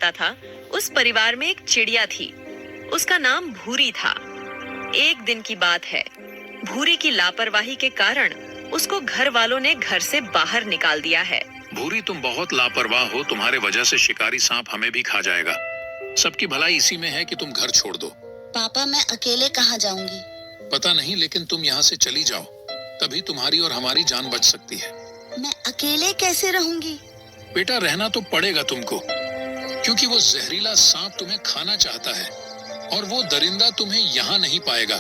रहता था, उस परिवार में एक चिड़िया थी। उसका नाम भूरी था। एक दिन की बात है, भूरी की लापरवाही के कारण उसको घर वालों ने घर से बाहर निकाल दिया है। भूरी, तुम बहुत लापरवाह हो। तुम्हारे वजह से शिकारी सांप हमें भी खा जाएगा। सबकी भलाई इसी में है कि तुम घर छोड़ दो। पापा, मैं अकेले कहाँ जाऊंगी? पता नहीं, लेकिन तुम यहाँ से चली जाओ, तभी तुम्हारी और हमारी जान बच सकती है। मैं अकेले कैसे रहूंगी? बेटा, रहना तो पड़ेगा तुमको, क्योंकि वो जहरीला सांप तुम्हें खाना चाहता है और वो दरिंदा तुम्हें यहाँ नहीं पाएगा,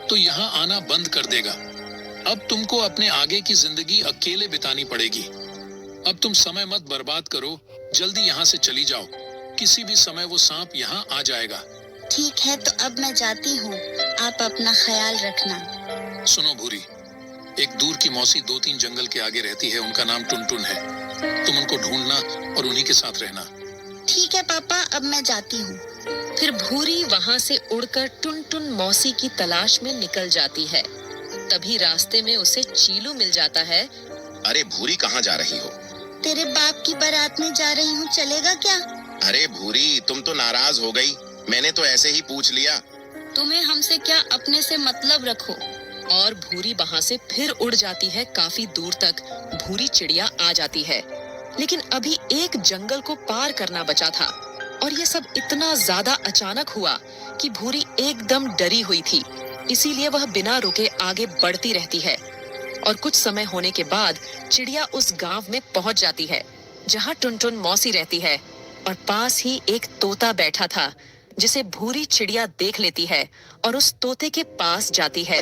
तो यहाँ आना बंद कर देगा। अब तुमको अपने आगे की जिंदगी अकेले बितानी पड़ेगी। अब तुम समय मत बर्बाद करो, जल्दी यहाँ से चली जाओ। किसी भी समय वो सांप यहाँ आ जाएगा। ठीक है, तो अब मैं जाती हूँ। आप अपना ख्याल रखना। सुनो भूरी, एक दूर की मौसी 2-3 जंगल के आगे रहती है। उनका नाम टुनटुन है। तुम उनको ढूंढना और उन्हीं के साथ रहना। ठीक है पापा, अब मैं जाती हूँ। फिर भूरी वहाँ से उड़कर टुनटुन मौसी की तलाश में निकल जाती है। तभी रास्ते में उसे चीलू मिल जाता है। अरे भूरी, कहाँ जा रही हो? तेरे बाप की बारात में जा रही हूँ, चलेगा क्या? अरे भूरी, तुम तो नाराज हो गई। मैंने तो ऐसे ही पूछ लिया। तुम्हें हमसे क्या, अपने से मतलब रखो। और भूरी वहाँ से फिर उड़ जाती है। काफी दूर तक भूरी चिड़िया आ जाती है, लेकिन अभी एक जंगल को पार करना बचा था और ये सब इतना ज्यादा अचानक हुआ कि भूरी एकदम डरी हुई थी। इसीलिए वह बिना रुके आगे बढ़ती रहती है और कुछ समय होने के बाद चिड़िया उस गांव में पहुंच जाती है जहां टुनटुन मौसी रहती है। और पास ही एक तोता बैठा था जिसे भूरी चिड़िया देख लेती है और उस तोते के पास जाती है।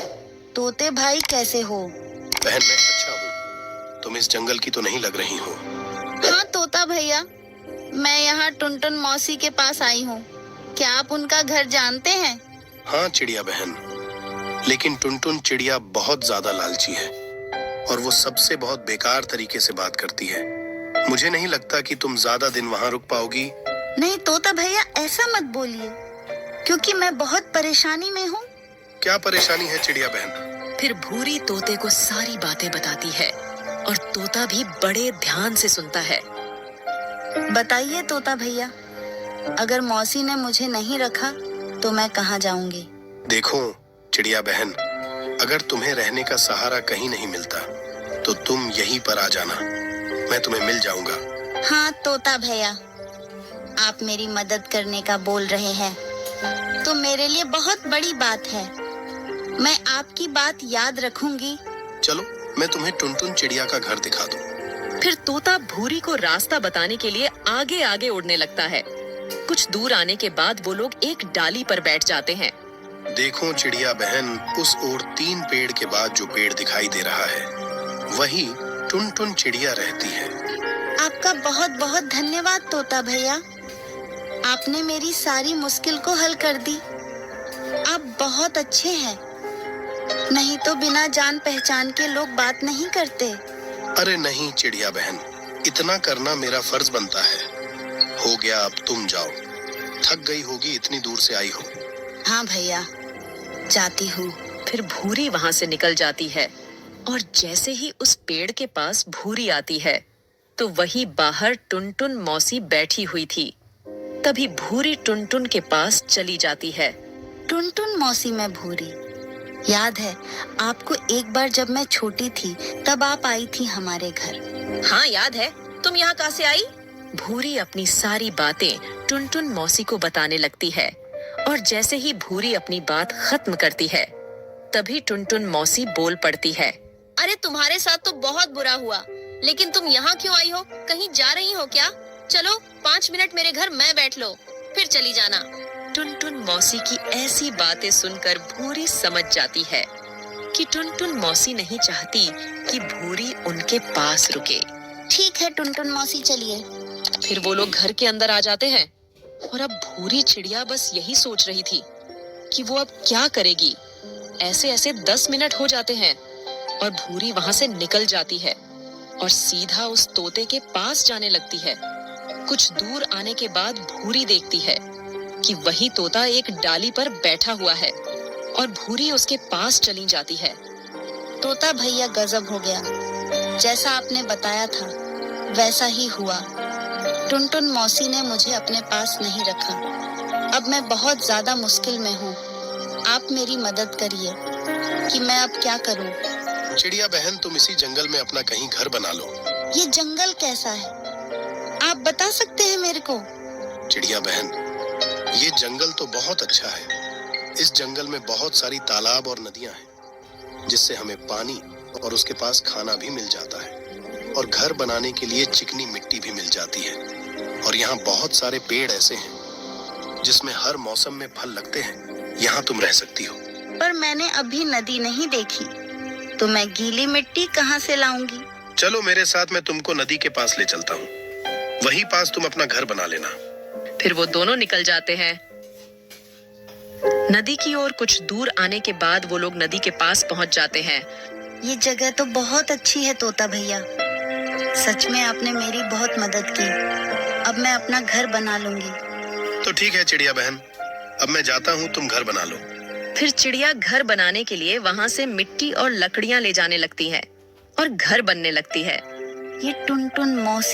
तोते भाई, कैसे हो? बहन, मैं अच्छा हूँ। तुम इस जंगल की तो नहीं लग रही हो। हाँ तोता भैया, मैं यहाँ टुनटुन मौसी के पास आई हूँ। क्या आप उनका घर जानते हैं? हाँ चिड़िया बहन, लेकिन टुनटुन चिड़िया बहुत ज्यादा लालची है और वो सबसे बहुत बेकार तरीके से बात करती है। मुझे नहीं लगता कि तुम ज्यादा दिन वहाँ रुक पाओगी। नहीं तोता भैया, ऐसा मत बोलिए, क्योंकि मैं बहुत परेशानी में हूँ। क्या परेशानी है चिड़िया बहन? फिर भूरी तोते को सारी बातें बताती है और तोता भी बड़े ध्यान से सुनता है। बताइए तोता भैया, अगर मौसी ने मुझे नहीं रखा तो मैं कहाँ जाऊंगी? देखो चिड़िया बहन, अगर तुम्हें रहने का सहारा कहीं नहीं मिलता तो तुम यहीं पर आ जाना, मैं तुम्हें मिल जाऊंगा। हाँ तोता भैया, आप मेरी मदद करने का बोल रहे हैं तो मेरे लिए बहुत बड़ी बात है। मैं आपकी बात याद रखूंगी। चलो, मैं तुम्हें टुनटुन चिड़िया का घर दिखा दूं। फिर तोता भूरी को रास्ता बताने के लिए आगे आगे उड़ने लगता है। कुछ दूर आने के बाद वो लोग एक डाली पर बैठ जाते हैं। देखो चिड़िया बहन, उस ओर 3 पेड़ के बाद जो पेड़ दिखाई दे रहा है, वही टुनटुन चिड़िया रहती है। आपका बहुत बहुत धन्यवाद तोता भैया, आपने मेरी सारी मुश्किल को हल कर दी। आप बहुत अच्छे हैं, नहीं तो बिना जान पहचान के लोग बात नहीं करते। अरे नहीं चिड़िया बहन, इतना करना मेरा फर्ज बनता है। हो गया, अब तुम जाओ, थक गई होगी, इतनी दूर से आई हो। हाँ भैया, जाती हूँ। फिर भूरी वहाँ से निकल जाती है और जैसे ही उस पेड़ के पास भूरी आती है तो वही बाहर टुनटुन मौसी बैठी हुई थी। तभी भूरी टुनटुन के पास चली जाती है। टुनटुन मौसी, मैं भूरी। याद है आपको, एक बार जब मैं छोटी थी तब आप आई थी हमारे घर। हाँ याद है, तुम यहाँ कहाँ से आई? भूरी अपनी सारी बातें टुनटुन मौसी को बताने लगती है और जैसे ही भूरी अपनी बात खत्म करती है तभी टुनटुन मौसी बोल पड़ती है। अरे तुम्हारे साथ तो बहुत बुरा हुआ, लेकिन तुम यहाँ क्यों आई हो? कहीं जा रही हो क्या? चलो 5 मिनट मेरे घर मैं बैठ लो, फिर चली जाना। टुनटुन मौसी की ऐसी बातें सुनकर भूरी समझ जाती है कि टुनटुन मौसी नहीं चाहती कि भूरी उनके पास रुके। ठीक है टुनटुन मौसी, चलिए। फिर वो लोग घर के अंदर आ जाते हैं और अब भूरी चिड़िया बस यही सोच रही थी कि वो अब क्या करेगी। ऐसे ऐसे 10 मिनट हो जाते हैं और भूरी वहां से निकल जाती है और सीधा उस तोते के पास जाने लगती है। कुछ दूर आने के बाद भूरी देखती है कि वही तोता एक डाली पर बैठा हुआ है और भूरी उसके पास चली जाती है। तोता भैया, गजब हो गया, जैसा आपने बताया था वैसा ही हुआ। टुनटुन मौसी ने मुझे अपने पास नहीं रखा। अब मैं बहुत ज्यादा मुश्किल में हूँ। आप मेरी मदद करिए कि मैं अब क्या करूँ। चिड़िया बहन, तुम इसी जंगल में अपना कहीं घर बना लो। ये जंगल कैसा है, आप बता सकते हैं मेरे को? चिड़िया बहन, ये जंगल तो बहुत अच्छा है। इस जंगल में बहुत सारी तालाब और नदियां हैं, जिससे हमें पानी और उसके पास खाना भी मिल जाता है, और घर बनाने के लिए चिकनी मिट्टी भी मिल जाती है। और यहाँ बहुत सारे पेड़ ऐसे हैं जिसमें हर मौसम में फल लगते हैं। यहाँ तुम रह सकती हो। पर मैंने अभी नदी नहीं देखी, तो मैं गीली मिट्टी कहाँ से लाऊंगी? चलो मेरे साथ, मैं तुमको नदी के पास ले चलता हूँ। वहीं पास तुम अपना घर बना लेना। फिर वो दोनों निकल जाते हैं। नदी की ओर कुछ दूर आने के बाद वो लोग नदी के पास पहुंच जाते हैं। ये जगह तो बहुत अच्छी है तोता भैया। सच में आपने मेरी बहुत मदद की। अब मैं अपना घर बना लूंगी। तो ठीक है चिड़िया बहन, अब मैं जाता हूँ, तुम घर बना लो। फिर चिड़िया घर बनाने के लिए वहां से मिट्टी और लकड़ियां ले जाने लगती है और घर बनने लगती है। ये टुनटुन मौसी